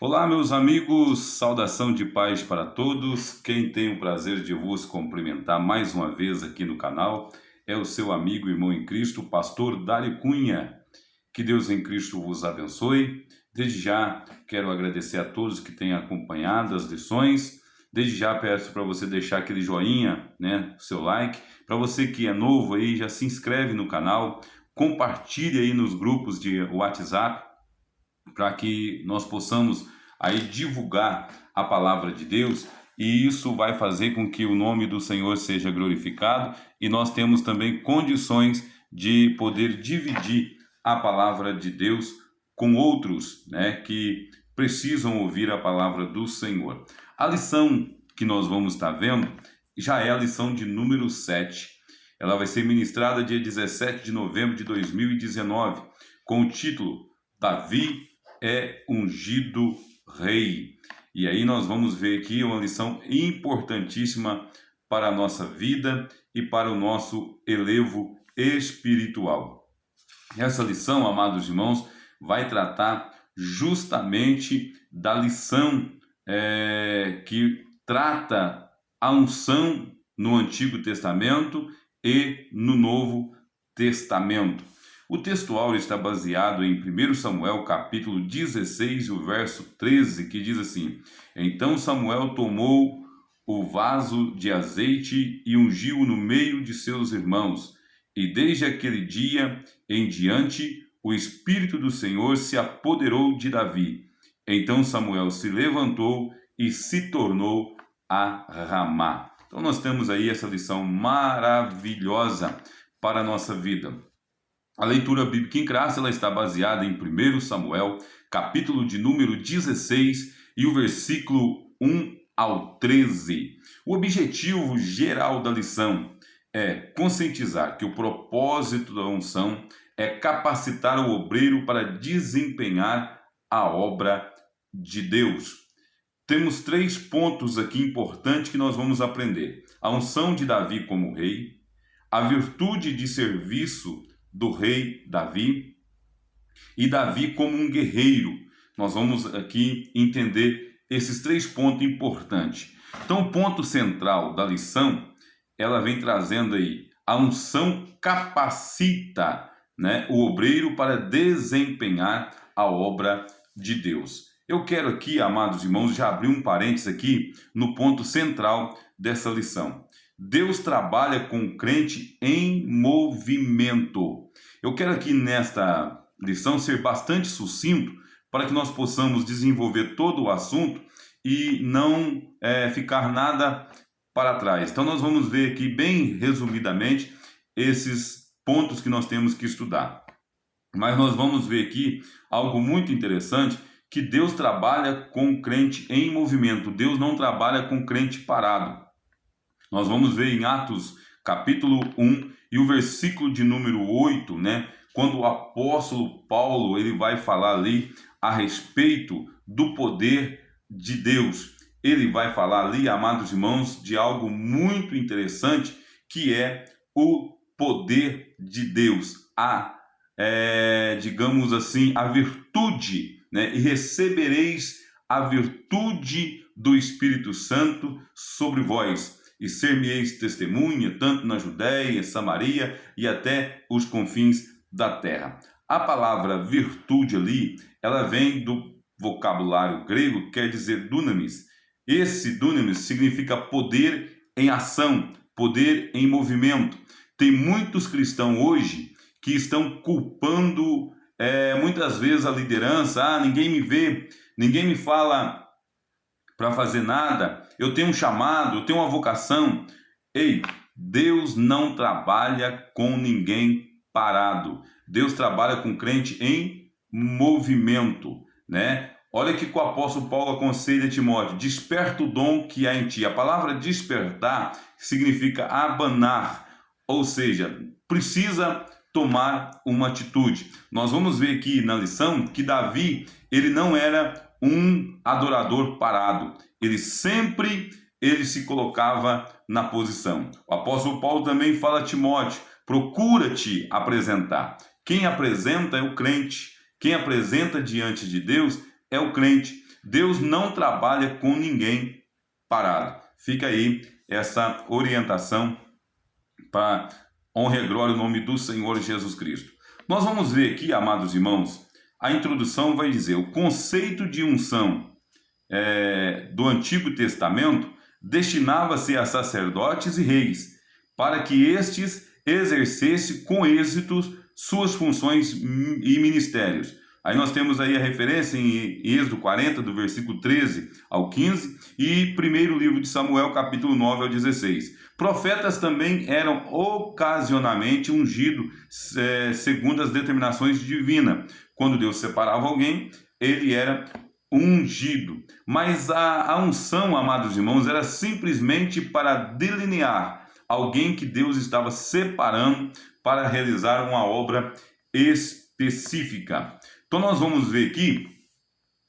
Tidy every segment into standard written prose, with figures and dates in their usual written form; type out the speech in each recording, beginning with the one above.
Olá, meus amigos, saudação de paz para todos. Quem tem o prazer de vos cumprimentar mais uma vez aqui no canal é o seu amigo e irmão em Cristo, pastor Dário Cunha. Que Deus em Cristo vos abençoe. Desde já quero agradecer a todos que têm acompanhado as lições. Desde já peço para você deixar aquele joinha, seu like. Para você que é novo aí, já se inscreve no canal, compartilhe aí nos grupos de WhatsApp, para que nós possamos aí divulgar a palavra de Deus, e isso vai fazer com que o nome do Senhor seja glorificado, e nós temos também condições de poder dividir a palavra de Deus com outros, que precisam ouvir a palavra do Senhor. A lição que nós vamos estar vendo já é a lição de número 7. Ela vai ser ministrada dia 17 de novembro de 2019, com o título Davi é ungido rei. E aí nós vamos ver aqui uma lição importantíssima para a nossa vida e para o nosso elevo espiritual. Essa lição, amados irmãos, vai tratar justamente da lição que trata a unção no Antigo Testamento e no Novo Testamento. O texto áureo está baseado em 1 Samuel, capítulo 16, o verso 13, que diz assim: Então Samuel tomou o vaso de azeite e ungiu-o no meio de seus irmãos. E desde aquele dia em diante, o Espírito do Senhor se apoderou de Davi. Então Samuel se levantou e se tornou a Ramá. Então nós temos aí essa lição maravilhosa para a nossa vida. A leitura bíblica em classe ela está baseada em 1 Samuel, capítulo de número 16 e o versículo 1 ao 13. O objetivo geral da lição é conscientizar que o propósito da unção é capacitar o obreiro para desempenhar a obra de Deus. Temos 3 pontos aqui importantes que nós vamos aprender: a unção de Davi como rei, a virtude de serviço do rei Davi e Davi como um guerreiro. Nós vamos aqui entender esses 3 pontos importantes. Então, o ponto central da lição, ela vem trazendo aí: a unção capacita, o obreiro para desempenhar a obra de Deus. Eu quero aqui, amados irmãos, já abrir um parênteses aqui no ponto central dessa lição. Deus trabalha com o crente em movimento. Eu quero aqui nesta lição ser bastante sucinto para que nós possamos desenvolver todo o assunto e não ficar nada para trás. Então nós vamos ver aqui bem resumidamente esses pontos que nós temos que estudar. Mas nós vamos ver aqui algo muito interessante, que Deus trabalha com o crente em movimento. Deus não trabalha com o crente parado. Nós vamos ver em Atos capítulo 1 e o versículo de número 8, quando o apóstolo Paulo ele vai falar ali a respeito do poder de Deus. Ele vai falar ali, amados irmãos, de algo muito interessante, que é o poder de Deus, digamos assim, a virtude, e recebereis a virtude do Espírito Santo sobre vós, e ser-me-eis testemunha, tanto na Judéia, Samaria e até os confins da terra. A palavra virtude ali, ela vem do vocabulário grego, que quer dizer dunamis. Esse dunamis significa poder em ação, poder em movimento. Tem muitos cristãos hoje que estão culpando muitas vezes a liderança. Ninguém me vê, ninguém me fala para fazer nada, eu tenho um chamado, eu tenho uma vocação. Ei, Deus não trabalha com ninguém parado. Deus trabalha com crente em movimento, Olha que o apóstolo Paulo aconselha Timóteo: desperta o dom que há em ti. A palavra despertar significa abanar, ou seja, precisa tomar uma atitude. Nós vamos ver aqui na lição que Davi, ele não era um adorador parado. Ele se colocava na posição. O apóstolo Paulo também fala a Timóteo: procura te apresentar. Quem apresenta é o crente. Quem apresenta diante de Deus é o crente. Deus não trabalha com ninguém parado. Fica aí essa orientação para honra e glória o nome do Senhor Jesus Cristo. Nós vamos ver aqui, amados irmãos, a introdução vai dizer: o conceito de unção do Antigo Testamento destinava-se a sacerdotes e reis, para que estes exercessem com êxito suas funções e ministérios. Aí nós temos aí a referência em Êxodo 40, do versículo 13 ao 15, e primeiro livro de Samuel, capítulo 9 ao 16. Profetas também eram ocasionalmente ungidos segundo as determinações divinas. Quando Deus separava alguém, ele era ungido. Mas a unção, amados irmãos, era simplesmente para delinear alguém que Deus estava separando para realizar uma obra específica. Então nós vamos ver aqui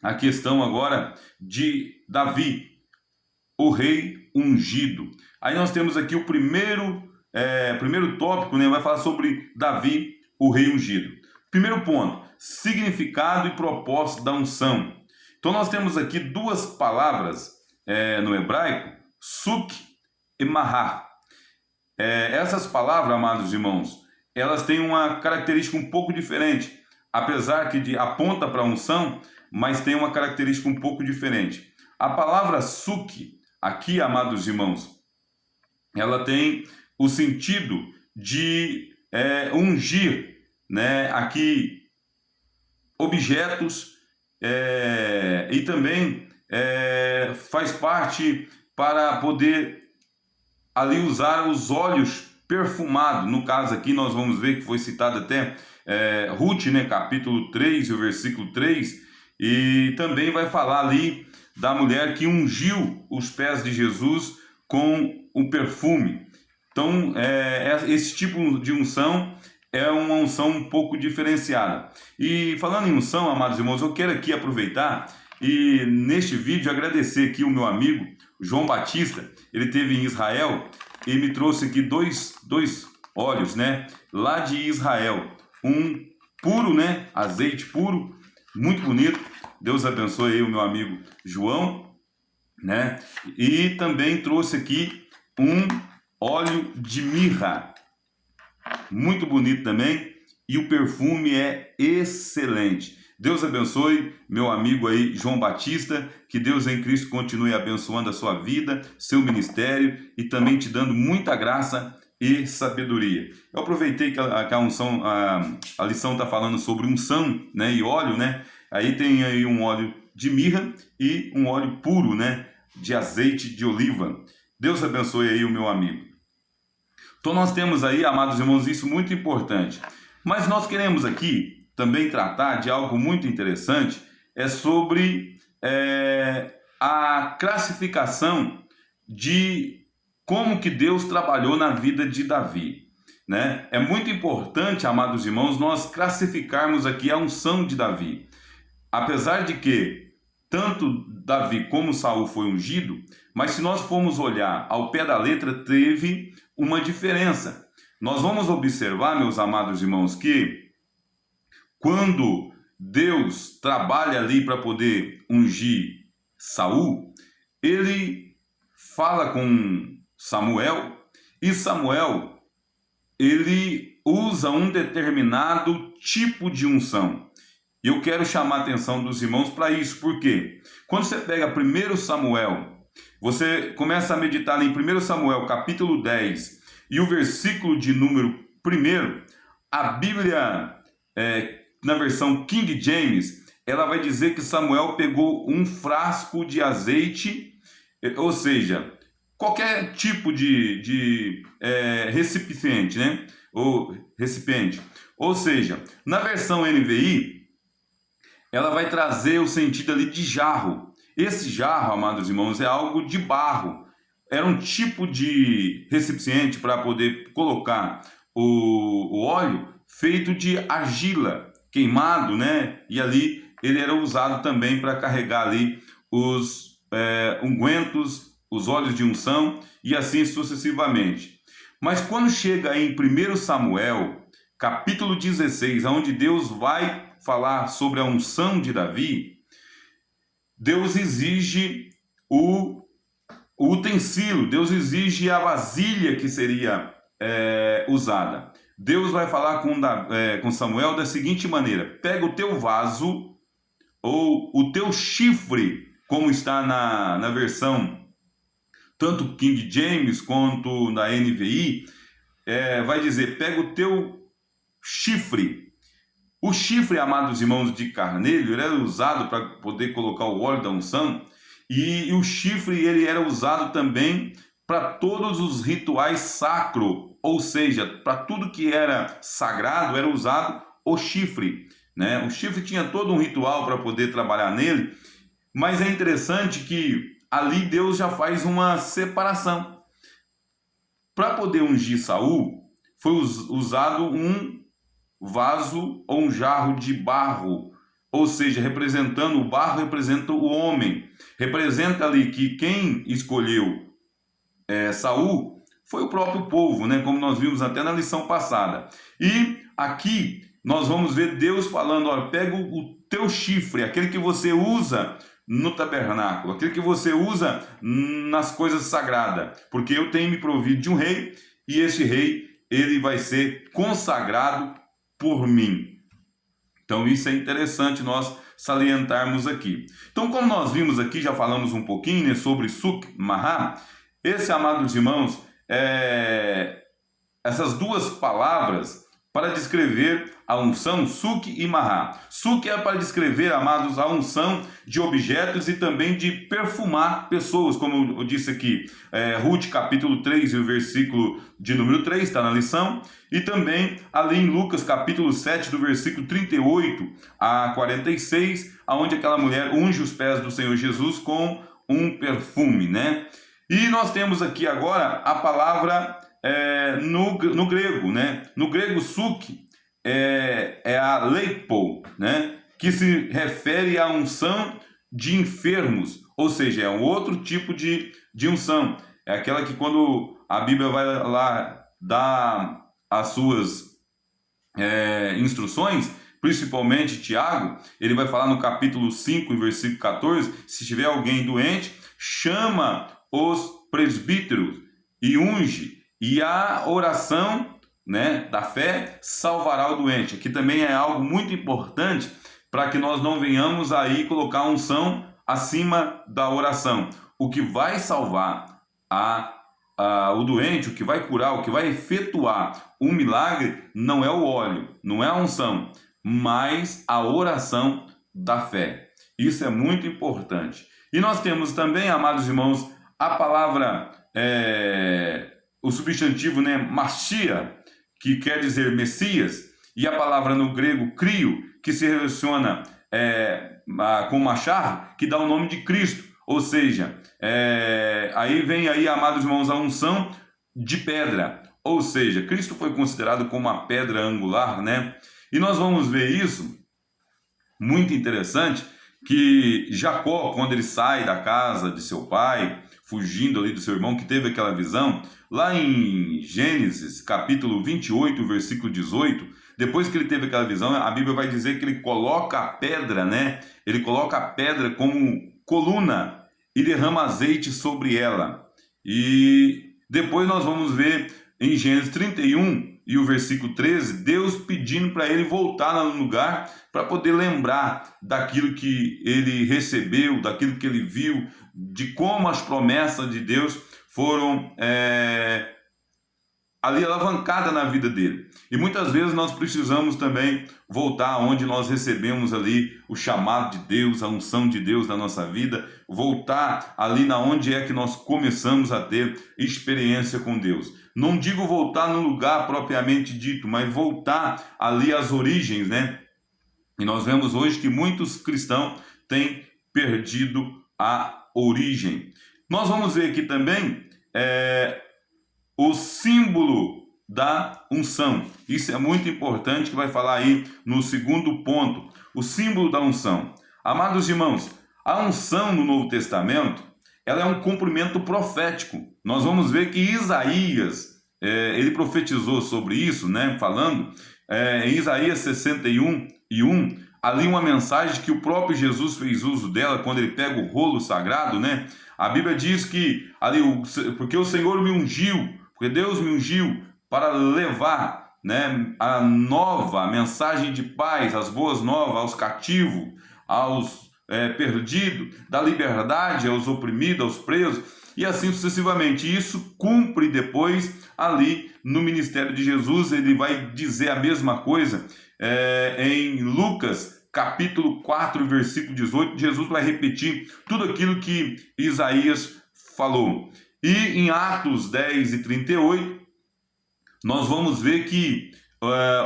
a questão agora de Davi, o rei ungido. Aí nós temos aqui o primeiro tópico, né? Vai falar sobre Davi, o rei ungido. Primeiro ponto: significado e propósito da unção. Então nós temos aqui duas palavras no hebraico, suk e mahar. Essas palavras, amados irmãos, elas têm uma característica um pouco diferente, apesar que aponta para a unção, mas tem uma característica um pouco diferente. A palavra suk, aqui, amados irmãos, ela tem o sentido de ungir, né? Aqui, objetos, e também faz parte para poder ali usar os óleos perfumados. No caso aqui nós vamos ver que foi citado até Ruth, né, capítulo 3, o versículo 3, e também vai falar ali da mulher que ungiu os pés de Jesus com o perfume. Então, esse tipo de unção é uma unção um pouco diferenciada. E falando em unção, amados irmãos, eu quero aqui aproveitar e neste vídeo agradecer aqui o meu amigo João Batista. Ele esteve em Israel e me trouxe aqui dois óleos, né, lá de Israel. Um puro, né, azeite puro, muito bonito. Deus abençoe aí o meu amigo João, né? E também trouxe aqui um óleo de mirra, muito bonito também, e o perfume é excelente. Deus abençoe meu amigo aí João Batista, que Deus em Cristo continue abençoando a sua vida, seu ministério e também te dando muita graça e sabedoria. Eu aproveitei que a lição está falando sobre unção, né, e óleo, né? Aí tem aí um óleo de mirra e um óleo puro, né, de azeite de oliva. Deus abençoe aí o meu amigo. Então nós temos aí, amados irmãos, isso muito importante. Mas nós queremos aqui também tratar de algo muito interessante, sobre a classificação de como que Deus trabalhou na vida de Davi, né? É muito importante, amados irmãos, nós classificarmos aqui a unção de Davi. Apesar de que tanto Davi como Saul foi ungido, mas se nós formos olhar ao pé da letra, teve uma diferença. Nós vamos observar, meus amados irmãos, que quando Deus trabalha ali para poder ungir Saul, ele fala com Samuel, e Samuel, ele usa um determinado tipo de unção. E eu quero chamar a atenção dos irmãos para isso, porque quando você pega 1 Samuel, você começa a meditar em 1 Samuel capítulo 10 e o versículo de número 1, a Bíblia, na versão King James, ela vai dizer que Samuel pegou um frasco de azeite, ou seja, qualquer tipo de recipiente, né? Ou recipiente. Ou seja, na versão NVI, ela vai trazer o sentido ali de jarro. Esse jarro, amados irmãos, é algo de barro. Era um tipo de recipiente para poder colocar o óleo feito de argila, queimado, né? E ali ele era usado também para carregar ali os ungüentos, os óleos de unção e assim sucessivamente. Mas quando chega em 1 Samuel, capítulo 16, onde Deus vai falar sobre a unção de Davi, Deus exige o utensílio, Deus exige a vasilha que seria usada. Deus vai falar com Samuel da seguinte maneira: pega o teu vaso ou o teu chifre, como está na versão tanto King James quanto na NVI, vai dizer, pega o teu chifre. O chifre, amados irmãos, de carneiro, ele era usado para poder colocar o óleo da unção, e o chifre ele era usado também para todos os rituais sacros, ou seja, para tudo que era sagrado era usado o chifre, né? O chifre tinha todo um ritual para poder trabalhar nele, mas é interessante que ali Deus já faz uma separação. Para poder ungir Saul, foi usado um vaso ou um jarro de barro, ou seja, representando o barro, representa o homem, representa ali que quem escolheu Saul foi o próprio povo, né? Como nós vimos até na lição passada. E aqui nós vamos ver Deus falando: olha, pega o teu chifre, aquele que você usa no tabernáculo, aquele que você usa nas coisas sagradas, porque eu tenho me provido de um rei, e esse rei ele vai ser consagrado por mim. Então isso é interessante nós salientarmos aqui. Então, como nós vimos aqui, já falamos um pouquinho, né, sobre Suk Mahá. Esse, amados irmãos, essas duas palavras para descrever a unção, Suk e Mahá. Suk é para descrever, amados, a unção de objetos e também de perfumar pessoas, como eu disse aqui, Ruth capítulo 3 e o versículo de número 3, está na lição, e também ali em Lucas capítulo 7, do versículo 38 a 46, onde aquela mulher unge os pés do Senhor Jesus com um perfume, né? E nós temos aqui agora a palavra no grego, né? No grego, suk é a leipo, né? Que se refere à unção de enfermos, ou seja, é um outro tipo de unção. É aquela que quando a Bíblia vai lá dar as suas instruções, principalmente Tiago, ele vai falar no capítulo 5, versículo 14, se tiver alguém doente, chama os presbíteros e unge, e a oração, né, da fé salvará o doente. Aqui também é algo muito importante para que nós não venhamos aí colocar a unção acima da oração. O que vai salvar o doente, o que vai curar, o que vai efetuar um milagre não é o óleo, não é a unção, mas a oração da fé. Isso é muito importante. E nós temos também, amados irmãos, a palavra, o substantivo, né, Machia, que quer dizer Messias, e a palavra no grego Crio, que se relaciona com Machar, que dá o nome de Cristo. Ou seja, aí vem aí, amados irmãos, a unção de pedra. Ou seja, Cristo foi considerado como uma pedra angular, né? E nós vamos ver isso, muito interessante, que Jacó, quando ele sai da casa de seu pai, fugindo ali do seu irmão, que teve aquela visão, lá em Gênesis, capítulo 28, versículo 18, depois que ele teve aquela visão, a Bíblia vai dizer que ele coloca a pedra, né? Ele coloca a pedra como coluna e derrama azeite sobre ela. E depois nós vamos ver em Gênesis 31 e o versículo 13, Deus pedindo para ele voltar no lugar para poder lembrar daquilo que ele recebeu, daquilo que ele viu, de como as promessas de Deus foram ali alavancadas na vida dele. E muitas vezes nós precisamos também voltar onde nós recebemos ali o chamado de Deus, a unção de Deus na nossa vida, voltar ali na onde é que nós começamos a ter experiência com Deus. Não digo voltar no lugar propriamente dito, mas voltar ali às origens, né? E nós vemos hoje que muitos cristãos têm perdido a origem. Nós vamos ver aqui também o símbolo da unção. Isso é muito importante, que vai falar aí no segundo ponto, o símbolo da unção. Amados irmãos, a unção no Novo Testamento, ela é um cumprimento profético. Nós vamos ver que Isaías, ele profetizou sobre isso, né, falando em Isaías 61:1, ali uma mensagem que o próprio Jesus fez uso dela quando ele pega o rolo sagrado, né? A Bíblia diz que ali, porque o Senhor me ungiu, porque Deus me ungiu para levar, né, a nova mensagem de paz, as boas novas aos cativos, aos perdidos, da liberdade aos oprimidos, aos presos, e assim sucessivamente. Isso cumpre depois ali no ministério de Jesus. Ele vai dizer a mesma coisa em Lucas capítulo 4, versículo 18. Jesus vai repetir tudo aquilo que Isaías falou. E em Atos 10 e 38, nós vamos ver que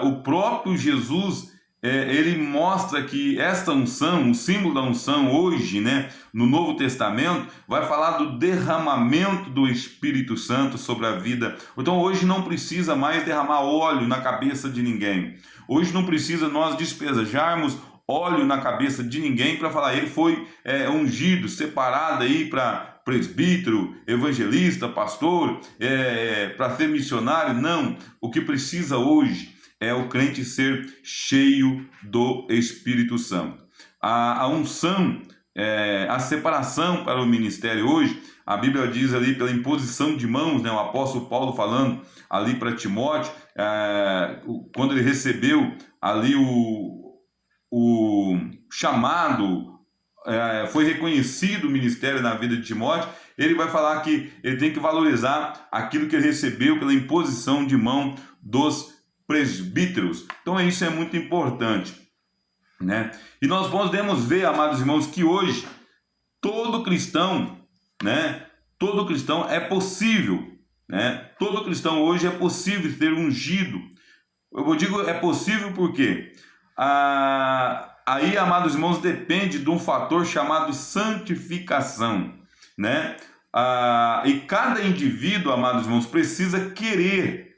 o próprio Jesus, ele mostra que esta unção, o símbolo da unção hoje, né, no Novo Testamento, vai falar do derramamento do Espírito Santo sobre a vida. Então hoje não precisa mais derramar óleo na cabeça de ninguém. Hoje não precisa nós despejarmos óleo na cabeça de ninguém para falar ele foi ungido, separado aí para presbítero, evangelista, pastor, para ser missionário. Não, o que precisa hoje é o crente ser cheio do Espírito Santo. A unção, a separação para o ministério hoje, a Bíblia diz ali pela imposição de mãos, né, o apóstolo Paulo falando ali para Timóteo, quando ele recebeu ali o chamado, foi reconhecido o ministério na vida de Timóteo, ele vai falar que ele tem que valorizar aquilo que ele recebeu pela imposição de mão dos presbíteros. Então isso é muito importante, né? E nós podemos ver, amados irmãos, que hoje todo cristão, né? Todo cristão é possível, né? Todo cristão hoje é possível ser ungido. Eu digo é possível porque aí, amados irmãos, depende de um fator chamado santificação, né? E cada indivíduo, amados irmãos, precisa querer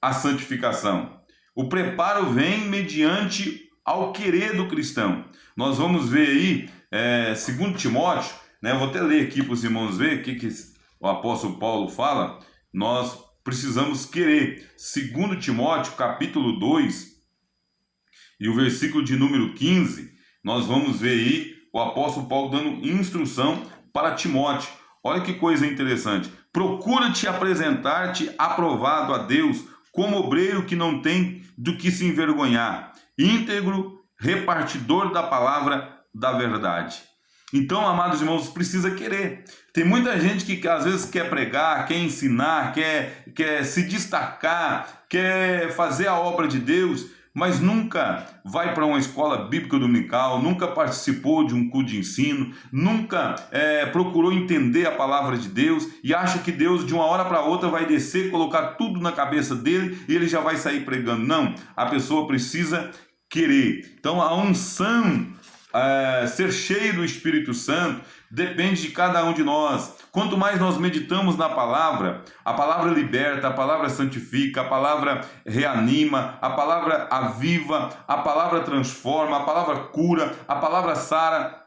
a santificação. O preparo vem mediante ao querer do cristão. Nós vamos ver aí, segundo Timóteo, né? Eu vou até ler aqui para os irmãos verem o que o apóstolo Paulo fala. Nós precisamos querer. Segundo Timóteo, capítulo 2, e o versículo de número 15, nós vamos ver aí o apóstolo Paulo dando instrução para Timóteo. Olha que coisa interessante. Procura-te apresentar-te aprovado a Deus, como obreiro que não tem do que se envergonhar, íntegro, repartidor da palavra da verdade. Então, amados irmãos, precisa querer. Tem muita gente que às vezes quer pregar, quer ensinar, quer se destacar, quer fazer a obra de Deus, mas nunca vai para uma escola bíblica dominical, nunca participou de um culto de ensino, nunca procurou entender a palavra de Deus e acha que Deus de uma hora para outra vai descer, colocar tudo na cabeça dele e ele já vai sair pregando. Não, a pessoa precisa querer. Então a unção, ser cheio do Espírito Santo, depende de cada um de nós. Quanto mais nós meditamos na palavra, a palavra liberta, a palavra santifica, a palavra reanima, a palavra aviva, a palavra transforma, a palavra cura, a palavra sara.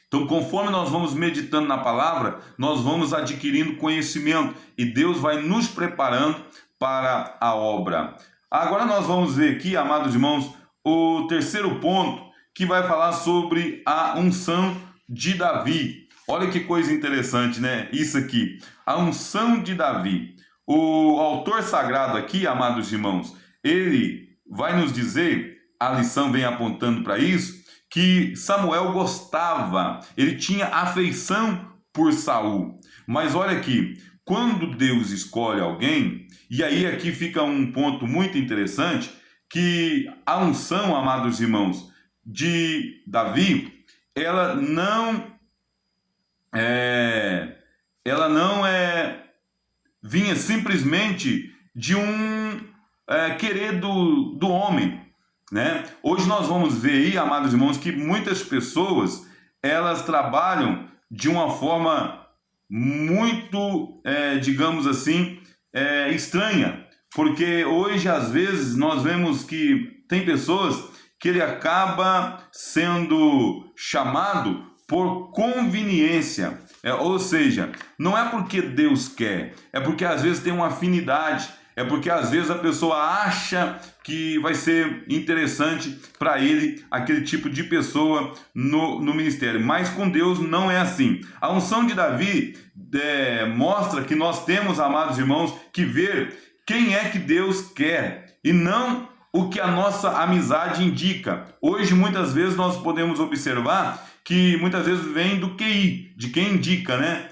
Então, conforme nós vamos meditando na palavra, nós vamos adquirindo conhecimento e Deus vai nos preparando para a obra. Agora nós vamos ver aqui, amados irmãos, o terceiro ponto, que vai falar sobre a unção de Davi. Olha que coisa interessante, né? Isso aqui, a unção de Davi. O autor sagrado aqui, amados irmãos, ele vai nos dizer, a lição vem apontando para isso, que Samuel gostava, ele tinha afeição por Saul. Mas olha aqui, quando Deus escolhe alguém, e aí aqui fica um ponto muito interessante, que a unção, amados irmãos, de Davi, ela não vinha simplesmente de um querer do homem, né? Hoje nós vamos ver aí, amados irmãos, que muitas pessoas, elas trabalham de uma forma muito, digamos assim, estranha, porque hoje às vezes nós vemos que tem pessoas que ele acaba sendo chamado por conveniência, ou seja, não é porque Deus quer, é porque às vezes tem uma afinidade, é porque às vezes a pessoa acha que vai ser interessante para ele aquele tipo de pessoa no ministério, mas com Deus não é assim. A unção de Davi mostra que nós temos, amados irmãos, que ver quem é que Deus quer e não o que a nossa amizade indica. Hoje, muitas vezes, nós podemos observar que muitas vezes vem do QI, de quem indica, né?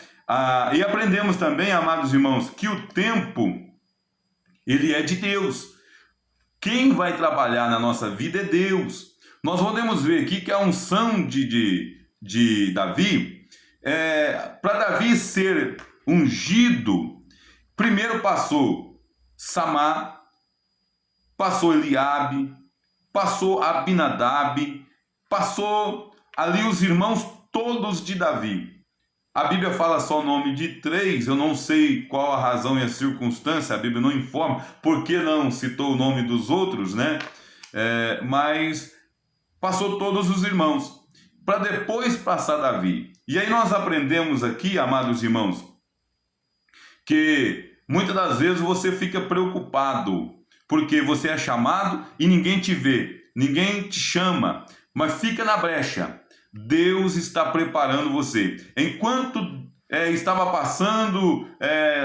E aprendemos também, amados irmãos, que o tempo, ele é de Deus. Quem vai trabalhar na nossa vida é Deus. Nós podemos ver aqui que a unção de Davi, para Davi ser ungido, primeiro passou Samá, passou Eliabe, passou Abinadab, passou ali os irmãos todos de Davi. A Bíblia fala só o nome de 3, eu não sei qual a razão e a circunstância, a Bíblia não informa, por que não citou o nome dos outros, né? Mas passou todos os irmãos, para depois passar Davi. E aí nós aprendemos aqui, amados irmãos, que muitas das vezes você fica preocupado, porque você é chamado e ninguém te vê, ninguém te chama, mas fica na brecha. Deus está preparando você. Enquanto estava passando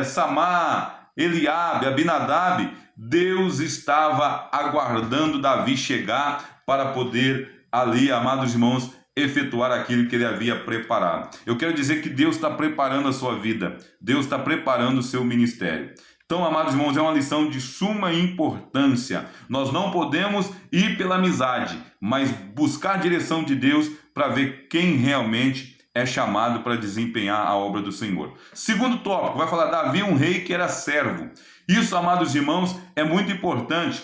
Samá, Eliabe, Abinadab, Deus estava aguardando Davi chegar para poder ali, amados irmãos, efetuar aquilo que ele havia preparado. Eu quero dizer que Deus está preparando a sua vida, Deus está preparando o seu ministério. Então, amados irmãos, é uma lição de suma importância. Nós não podemos ir pela amizade, mas buscar a direção de Deus para ver quem realmente é chamado para desempenhar a obra do Senhor. Segundo tópico, vai falar Davi, um rei que era servo. Isso, amados irmãos, é muito importante,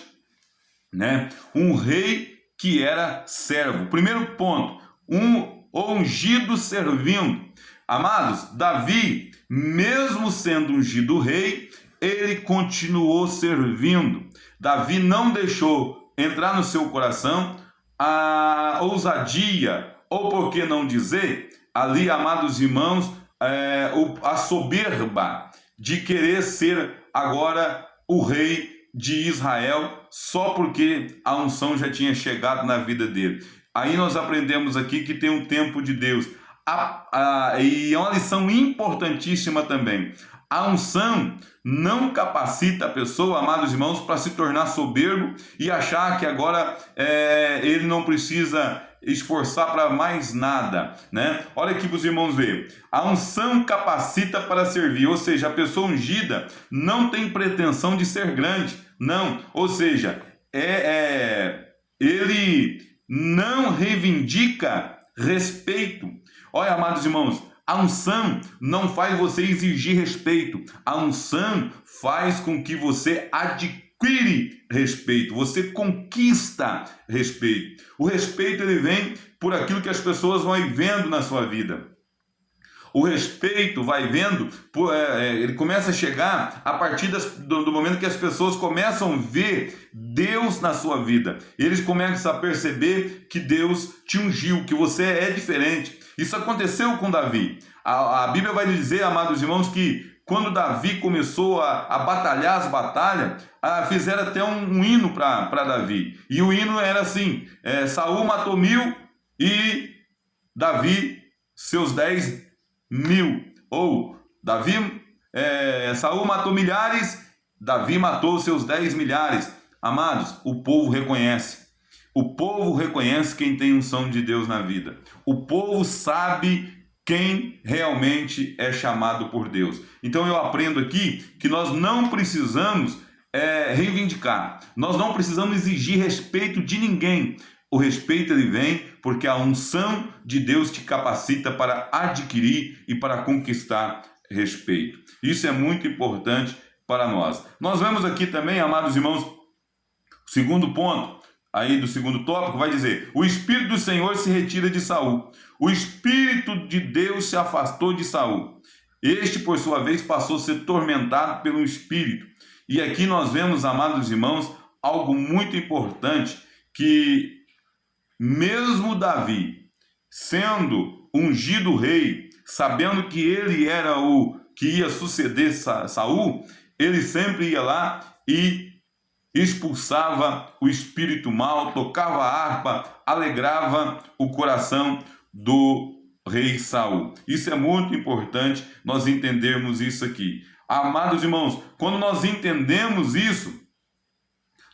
né? Um rei que era servo. Primeiro ponto, um ungido servindo. Amados, Davi, mesmo sendo ungido rei, ele continuou servindo. Davi não deixou entrar no seu coração a ousadia, ou por que não dizer, ali, amados irmãos, a soberba de querer ser agora o rei de Israel, só porque a unção já tinha chegado na vida dele. Aí nós aprendemos aqui que tem um tempo de Deus. E é uma lição importantíssima também. A unção não capacita a pessoa, amados irmãos, para se tornar soberbo e achar que agora ele não precisa esforçar para mais nada, né? Olha aqui para os irmãos verem. A unção capacita para servir, ou seja, a pessoa ungida não tem pretensão de ser grande, não. Ou seja, ele não reivindica respeito. Olha, amados irmãos, a unção não faz você exigir respeito. A unção faz com que você adquire respeito. Você conquista respeito. O respeito ele vem por aquilo que as pessoas vão vendo na sua vida. O respeito vai vendo, ele começa a chegar a partir do momento que as pessoas começam a ver Deus na sua vida. Eles começam a perceber que Deus te ungiu, que você é diferente. Isso aconteceu com Davi. A Bíblia vai dizer, amados irmãos, que quando Davi começou a batalhar as batalhas, fizeram até um hino para Davi. E o hino era assim, Saul matou 1000 e Davi seus 10.000. Ou Saul matou milhares, Davi matou seus 10 milhares. Amados, o povo reconhece. O povo reconhece quem tem unção de Deus na vida. O povo sabe quem realmente é chamado por Deus. Então eu aprendo aqui que nós não precisamos reivindicar. Nós não precisamos exigir respeito de ninguém. O respeito ele vem porque a unção de Deus te capacita para adquirir e para conquistar respeito. Isso é muito importante para nós. Nós vemos aqui também, amados irmãos, o segundo ponto, aí do segundo tópico, vai dizer: o Espírito do Senhor se retira de Saul. O Espírito de Deus se afastou de Saul. Este, por sua vez, passou a ser tormentado pelo Espírito. E aqui nós vemos, amados irmãos, algo muito importante, que mesmo Davi, sendo ungido rei, sabendo que ele era o que ia suceder Saul, ele sempre ia lá e expulsava o espírito mal, tocava a harpa, alegrava o coração do rei Saul. Isso é muito importante nós entendermos isso aqui. Amados irmãos, quando nós entendemos isso,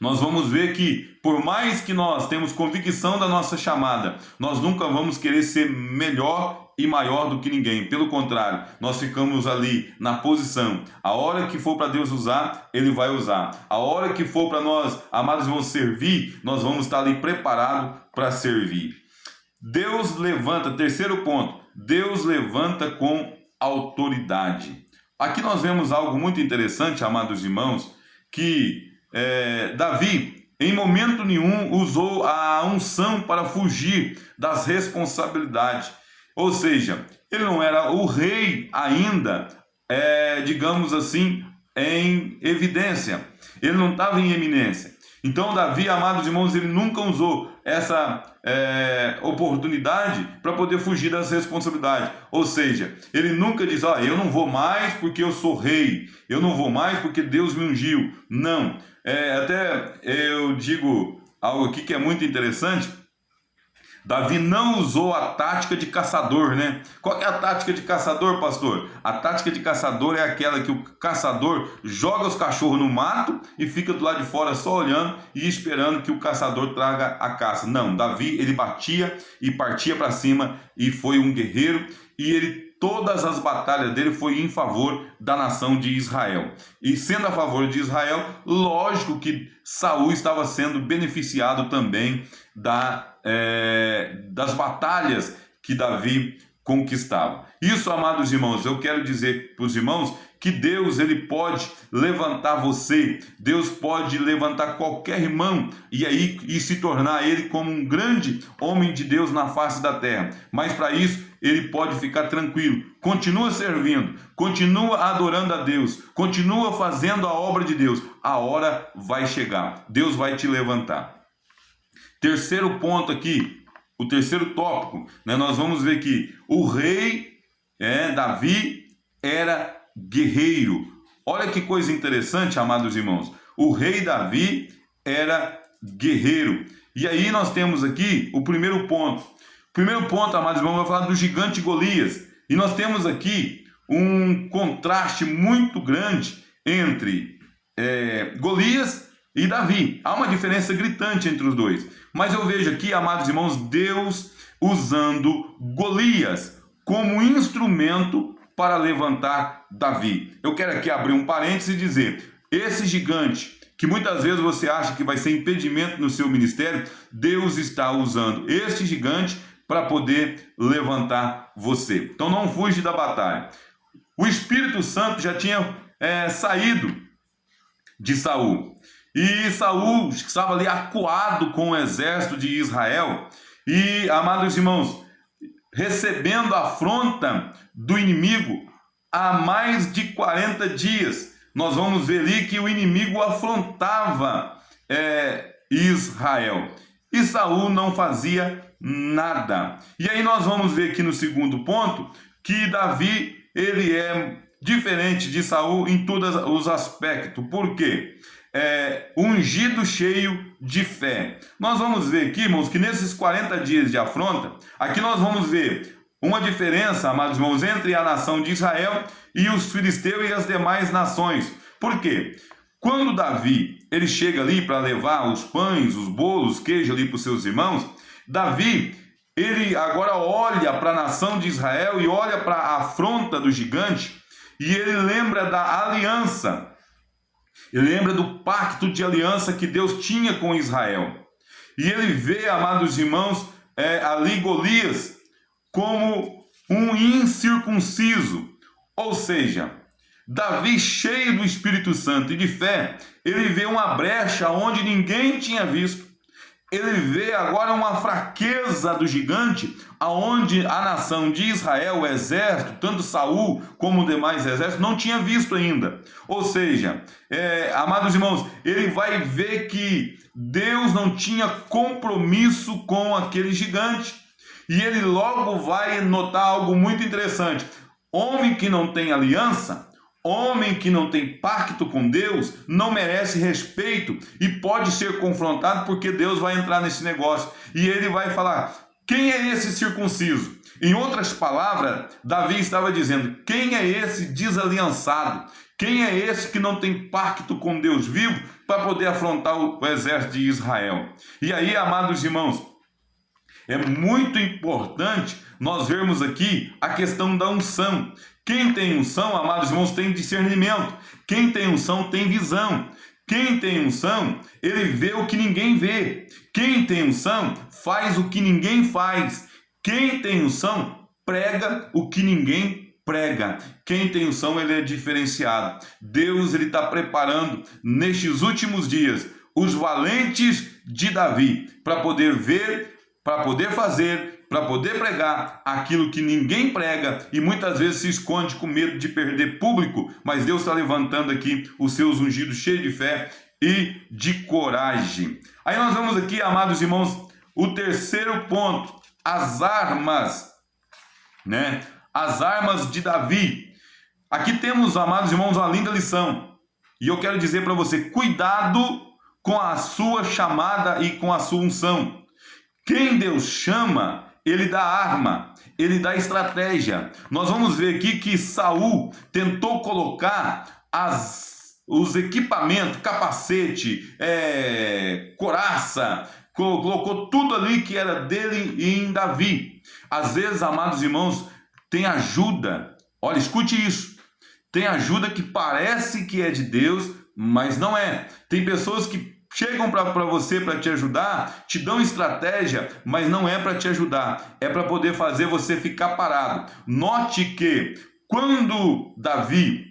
nós vamos ver que, por mais que nós temos convicção da nossa chamada, nós nunca vamos querer ser melhor e maior do que ninguém. Pelo contrário, nós ficamos ali na posição. A hora que for para Deus usar, Ele vai usar. A hora que for para nós, amados irmãos, servir, nós vamos estar ali preparados para servir. Deus levanta, terceiro ponto, Deus levanta com autoridade. Aqui nós vemos algo muito interessante, amados irmãos, que Davi, em momento nenhum, usou a unção para fugir das responsabilidades. Ou seja, ele não era o rei ainda, digamos assim, em evidência. Ele não estava em eminência. Então, Davi, amados irmãos, ele nunca usou essa oportunidade para poder fugir das responsabilidades. Ou seja, ele nunca diz, eu não vou mais porque eu sou rei, eu não vou mais porque Deus me ungiu. Não. Até eu digo algo aqui que é muito interessante. Davi não usou a tática de caçador, né? Qual que é a tática de caçador, pastor? A tática de caçador é aquela que o caçador joga os cachorros no mato e fica do lado de fora só olhando e esperando que o caçador traga a caça. Não, Davi, ele batia e partia para cima e foi um guerreiro, e todas as batalhas dele foi em favor da nação de Israel. E sendo a favor de Israel, lógico que Saul estava sendo beneficiado também das batalhas que Davi conquistava. Isso, amados irmãos, eu quero dizer para os irmãos que Deus, ele pode levantar você, Deus pode levantar qualquer irmão e se tornar ele como um grande homem de Deus na face da terra. Mas para isso, ele pode ficar tranquilo, continua servindo, continua adorando a Deus, continua fazendo a obra de Deus. A hora vai chegar, Deus vai te levantar. Terceiro ponto aqui, o terceiro tópico, nós vamos ver que o rei Davi era guerreiro. Olha que coisa interessante, amados irmãos. O rei Davi era guerreiro. E aí nós temos aqui o primeiro ponto. O primeiro ponto, amados irmãos, vai falar do gigante Golias. E nós temos aqui um contraste muito grande entre Golias e Davi. Há uma diferença gritante entre os dois. Mas eu vejo aqui, amados irmãos, Deus usando Golias como instrumento para levantar Davi. Eu quero aqui abrir um parênteses e dizer, esse gigante, que muitas vezes você acha que vai ser impedimento no seu ministério, Deus está usando este gigante para poder levantar você. Então não fuja da batalha. O Espírito Santo já tinha saído de Saul. E Saul estava ali acuado com o exército de Israel. E, amados irmãos, recebendo a afronta do inimigo há mais de 40 dias. Nós vamos ver ali que o inimigo afrontava Israel. E Saul não fazia nada. E aí nós vamos ver aqui no segundo ponto que Davi, ele é diferente de Saul em todos os aspectos. Por quê? Ungido cheio de fé. Nós vamos ver aqui, irmãos, que nesses 40 dias de afronta, aqui nós vamos ver uma diferença, amados irmãos, entre a nação de Israel e os filisteus e as demais nações. Por quê? Quando Davi, ele chega ali para levar os pães, os bolos, queijo ali para os seus irmãos, Davi, ele agora olha para a nação de Israel e olha para a afronta do gigante e ele lembra da aliança. Ele lembra do pacto de aliança que Deus tinha com Israel. E ele vê, amados irmãos, ali Golias como um incircunciso. Ou seja, Davi, cheio do Espírito Santo e de fé, ele vê uma brecha onde ninguém tinha visto. Ele vê agora uma fraqueza do gigante, aonde a nação de Israel, o exército, tanto Saul como os demais exércitos, não tinha visto ainda. Ou seja, amados irmãos, ele vai ver que Deus não tinha compromisso com aquele gigante. E ele logo vai notar algo muito interessante. Homem que não tem aliança, Homem que não tem pacto com Deus não merece respeito e pode ser confrontado, porque Deus vai entrar nesse negócio e ele vai falar: quem é esse circunciso? Em outras palavras, Davi estava dizendo: quem é esse desaliançado? Quem é esse que não tem pacto com Deus vivo para poder afrontar o exército de Israel? E aí, amados irmãos, é muito importante nós vermos aqui a questão da unção. Quem tem unção, amados irmãos, tem discernimento. Quem tem unção tem visão. Quem tem unção, ele vê o que ninguém vê. Quem tem unção, faz o que ninguém faz. Quem tem unção, prega o que ninguém prega. Quem tem unção, ele é diferenciado. Deus, ele está preparando nestes últimos dias os valentes de Davi para poder ver, para poder fazer, para poder pregar aquilo que ninguém prega e muitas vezes se esconde com medo de perder público, mas Deus está levantando aqui os seus ungidos cheios de fé e de coragem. Aí nós vamos aqui, amados irmãos, o terceiro ponto, as armas, né? As armas de Davi. Aqui temos, amados irmãos, uma linda lição. E eu quero dizer para você: cuidado com a sua chamada e com a sua unção. Quem Deus chama, ele dá arma, ele dá estratégia. Nós vamos ver aqui que Saul tentou colocar os equipamentos, capacete, couraça, colocou tudo ali que era dele em Davi. Às vezes, amados irmãos, tem ajuda. Olha, escute isso. Tem ajuda que parece que é de Deus, mas não é. Tem pessoas que chegam para você para te ajudar, te dão estratégia, mas não é para te ajudar, é para poder fazer você ficar parado. Note que quando Davi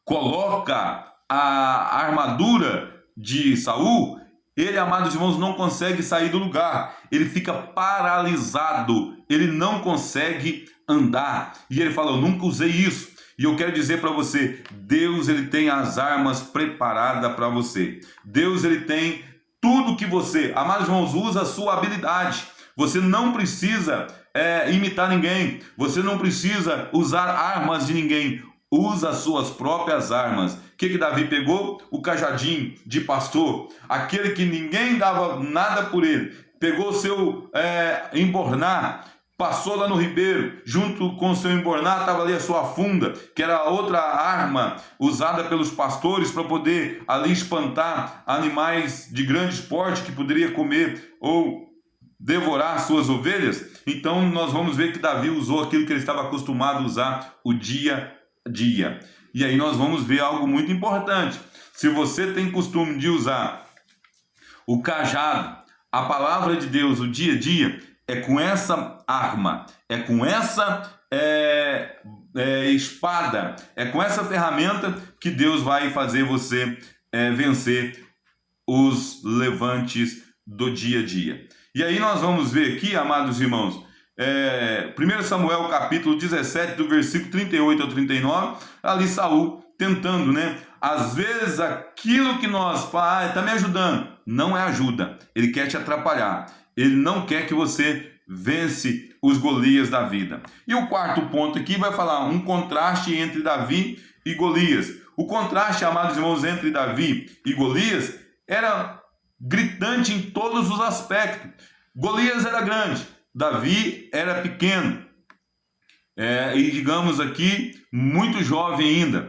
coloca a armadura de Saul, ele, amados irmãos, não consegue sair do lugar, ele fica paralisado, ele não consegue andar. E ele fala: eu nunca usei isso. E eu quero dizer para você, Deus, ele tem as armas preparadas para você. Deus, ele tem tudo que você, amados irmãos, usa a sua habilidade. Você não precisa imitar ninguém. Você não precisa usar armas de ninguém. Usa as suas próprias armas. O que Davi pegou? O cajadinho de pastor. Aquele que ninguém dava nada por ele. Pegou o seu embornar. Passou lá no ribeiro, junto com o seu embornar estava ali a sua funda, que era outra arma usada pelos pastores para poder ali espantar animais de grande porte que poderia comer ou devorar suas ovelhas. Então nós vamos ver que Davi usou aquilo que ele estava acostumado a usar o dia a dia. E aí nós vamos ver algo muito importante. Se você tem costume de usar o cajado, a palavra de Deus, o dia a dia, é com essa arma, é com essa espada, é com essa ferramenta que Deus vai fazer você vencer os levantes do dia a dia. E aí nós vamos ver aqui, amados irmãos, 1 Samuel capítulo 17, do versículo 38 ao 39, ali Saul tentando, né? Às vezes aquilo que nós está me ajudando, não é ajuda, ele quer te atrapalhar. Ele não quer que você vence os Golias da vida. E o quarto ponto aqui vai falar um contraste entre Davi e Golias. O contraste, amados irmãos, entre Davi e Golias era gritante em todos os aspectos. Golias era grande, Davi era pequeno. E digamos aqui, muito jovem ainda.